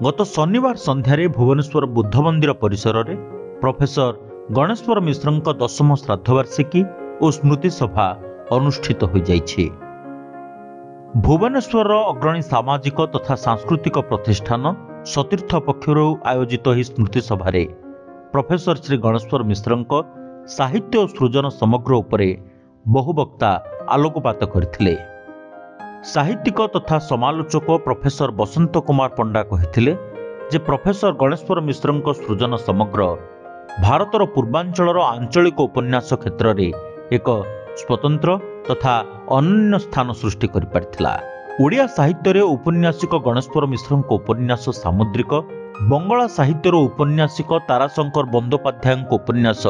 गत शनिवार संध्यारे भुवनेश्वर बुद्ध मंदिर परिसर में प्रोफेसर गणेश्वर मिश्र 10म श्राद्धवार्षिकी और स्मृति सभा अनुष्ठित हो जाइछि। भुवनेश्वर अग्रणी सामाजिक तथा सांस्कृतिक प्रतिष्ठान सतीर्थ पक्षर आयोजित ही स्मृति सभारे प्रोफेसर श्री गणेश्वर मिश्र साहित्य और सृजन समग्र उपरे बहु वक्ता आलोकपात करथिले। साहित्यिक तथा समालोचक प्रोफेसर बसंत कुमार पंडा कहिथिले जे प्रोफेसर गणेश्वर मिश्र सृजन समग्र भारतर पूर्वांचलर आंचलिक उपन्यास क्षेत्र में एक स्वतंत्र तथा अनन्य स्थान सृष्टि कर पारिथिला। ओडिया साहित्य औपन्यासिक गणेश्वर मिश्र उपन्यास सामुद्रिक, बंगला साहित्य औपन्यासिक ताराशंकर बंदोपाध्याय उपन्यास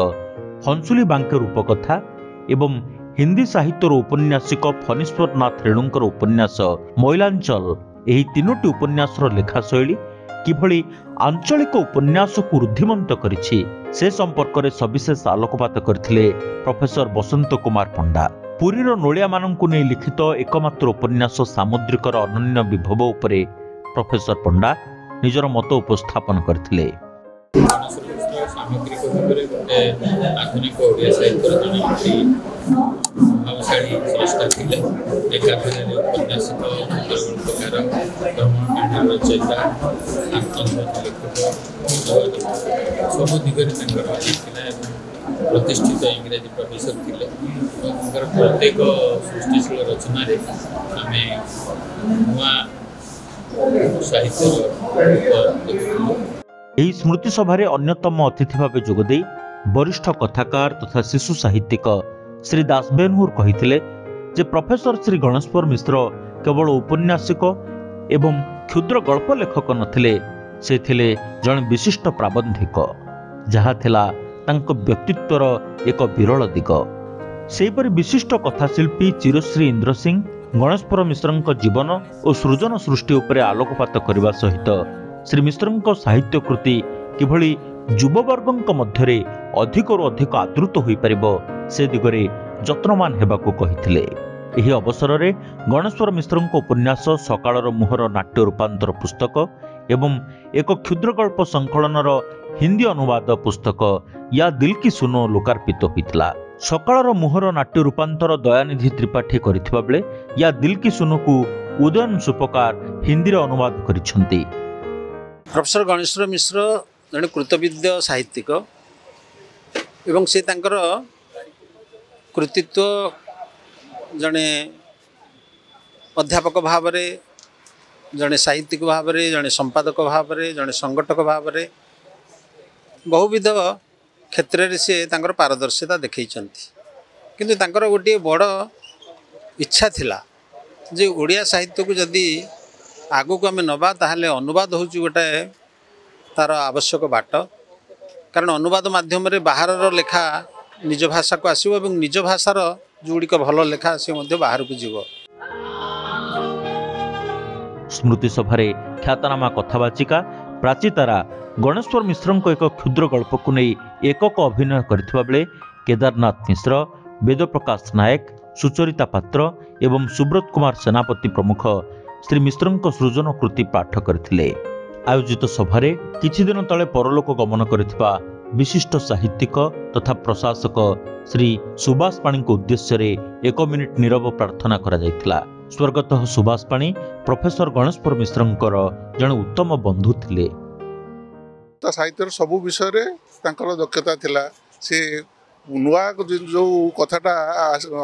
हंसुली बांके रूपकथा एवं हिंदी साहित्य औपन्यासिक फणीश्वर नाथ रेणुंकर उपन्यास मैलांचल एही तीनोटी उपन्यास लेखा शैली किभली आंचलिक उपन्यास को रुद्धिमंत करिछि से संपर्क में सविशेष आलोकपात करथिले प्रोफेसर बसंत कुमार पंडा। पुरीर नोलिया मानंकु नै लिखित एकमात्र उपन्यास सामुद्रिकर अनन्य विभव उपरे प्रोफेसर पंडा निजर मत उपस्थापन करथिले। सामग्रिक भाव गोटे आधुनिक ओडिया साहित्य जन प्रभावशाली स्रष्टा थे। एकाधारे उपन्यासिक गल्पकार भ्रमण रचयिता लेखक सब दिगरे प्रतिष्ठित इंग्राजी प्रोफेसर थे। प्रत्येक सृष्टिशील रचना आम नुआ साहित्य एही स्मृति सभारे अन्यतम अतिथि भाव जोगदे वरिष्ठ कथाकार तथा शिशु साहित्यिक श्री दासबेनहुर कहिथिले जे प्रोफेसर श्री गणेश्वर मिश्र केवल उपन्यासिक एवं क्षुद्र गल्प लेखक नथिले, से थिले जन विशिष्ट प्राबंधिक जहा थिला तांको व्यक्तित्वर एक विरल दिग। सेपरि विशिष्ट कथाशिल्पी चिरश्री इंद्र सिंह गणेश्वर मिश्र जीवन और सृजन सृष्टि उपरे आलोकपात करने सहित श्री मिश्र साहित्य कृति किभली युववर्ग मध्य अधिकरू अधिक आदृत हो पारिबो से दिगरे जत्नमान हेबाकू कहिथिले। एही अवसर में गणेश्वर मिश्र उपन्यास सकाळर मुहर नाट्य रूपांतर पुस्तक एवं एक क्षुद्र गल्प संकलनर हिंदी अनुवाद पुस्तक या दिल की सुनो लोकार्पित होइतिला। सकाळर मुहर नाट्य रूपांतर दयानिधि त्रिपाठी करिथिबा बेले या दिल की सुनो को उदयन सुपकार हिंदी अनुवाद करिसेंती। प्रोफेसर गणेश्वर मिश्र जड़े कृतविद्य साहित्यिक एवं से तांकर कृतित्व जड़े अध्यापक भाव में, जड़े साहित्यिक भाव में, जड़े संपादक भाव में, जड़े संगठक भाव में बहुविध क्षेत्र में से तांकर पारदर्शिता देखैछंती। किंतु तांकर गोटे बड़ इच्छा थिला जे ओडिया साहित्य को जदि आगु को आम नवा ताहले अनुवाद होची गोटे तार आवश्यक बाट। कारण अनुवाद माध्यम रे बाहर लेखा निज भाषा को आसीबो एवं निज भाषार जोड़िक भल लेखा से मध्य बाहर को जीव। स्मृति सभारे ख्यातनामा कथावाचिका प्राचीतारा गणेश्वर मिश्र एक क्षुद्र गल्प को नहीं एकक अभिनय करथिबा बेले केदारनाथ मिश्र, वेदप्रकाश नायक, सुचरिता पात्र एवं सुब्रत कुमार सेनापति प्रमुख श्री मिश्र सृजन कृति पाठ करथिले। आयोजित सभारे किछि दिन तले परलोक गमन करथिबा विशिष्ट साहित्यिक तथा प्रशासक श्री सुभाष पाणी को उद्देश्य रे 1 मिनिट नीरव प्रार्थना करा जायतिला। स्वर्गत सुभाष पाणी प्रोफेसर गणेश्वर मिश्रंकर जने उत्तम बंधु थिले। साहित्य सबु विषय रे तांकर दक्षता थिला। से नुआ जो कथाटा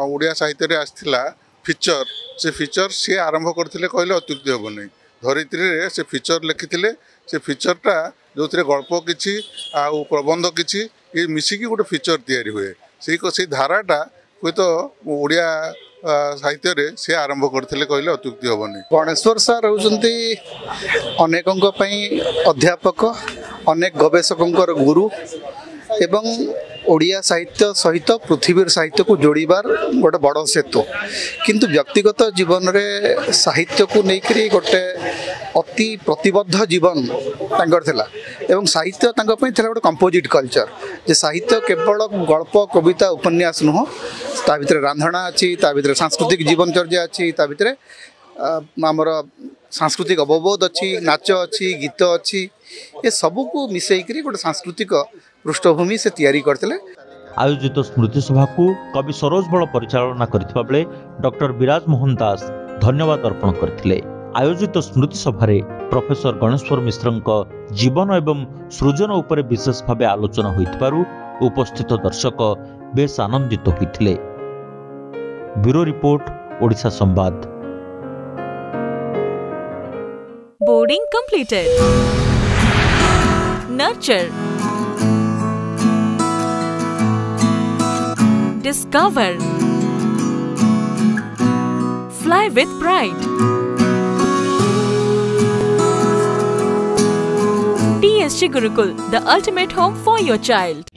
ओडिया साहित्य रे आस्थिला फीचर, से फीचर सी आरंभ करथिले कहले अत्युक्ति हेबो नै। धरित्री रे से फीचर लिखिथिले। से फीचरटा जो गल्प किछि आ प्रबंध किछि ये मिसिकी गोटे फीचर तैयारी हुए। से धाराटा हुए तो ओडिया साहित्य रे से आरंभ करथिले कहले अत्युक्ति हेबो नै। गणेश्वर सर होउचंती अनेकंक पई अध्यापक, अनेक गवेषकंकर गुरु एवं ओडिया साहित्य सहित पृथ्वी साहित्य को जोड़बार गोटे बड़ सेतु। किंतु व्यक्तिगत जीवन रे साहित्य को लेकर गोटे अति प्रतिबद्ध जीवन तांकर थिला एवं साहित्य तांकर पई थिला गोटे कंपोजिट कल्चर। जे साहित्य केवल गल्प, कविता, उपन्यास नुह, ता भितर रांधणा अछि, ता भितर सांस्कृतिक जीवनचर्या अछि, ता भितर आमर सांस्कृतिक अवबोध अच्छी नाच अच्छी गीत अच्छी ये सबू को मिसईकरी गोटे सांस्कृतिक पृष्ठभूमि से तैयारी करते। आयोजित स्मृति सभा को कवि सरोज बल परिचालना करथिबा बेले डॉक्टर विराज मोहन दास धन्यवाद अर्पण करथिले। आयोजित स्मृति सभारे प्रोफेसर गणेश्वर मिश्रଙ୍କ जीवन एवं सृजन उपरे विशेष भावे आलोचना होइतबारु उपस्थित दर्शक बेस आनंदित होइथिले। ब्यूरो रिपोर्ट ओडिशा संवाद। Boarding completed. Nurture. Discover. Fly with pride. TSG Gurukul, the ultimate home for your child.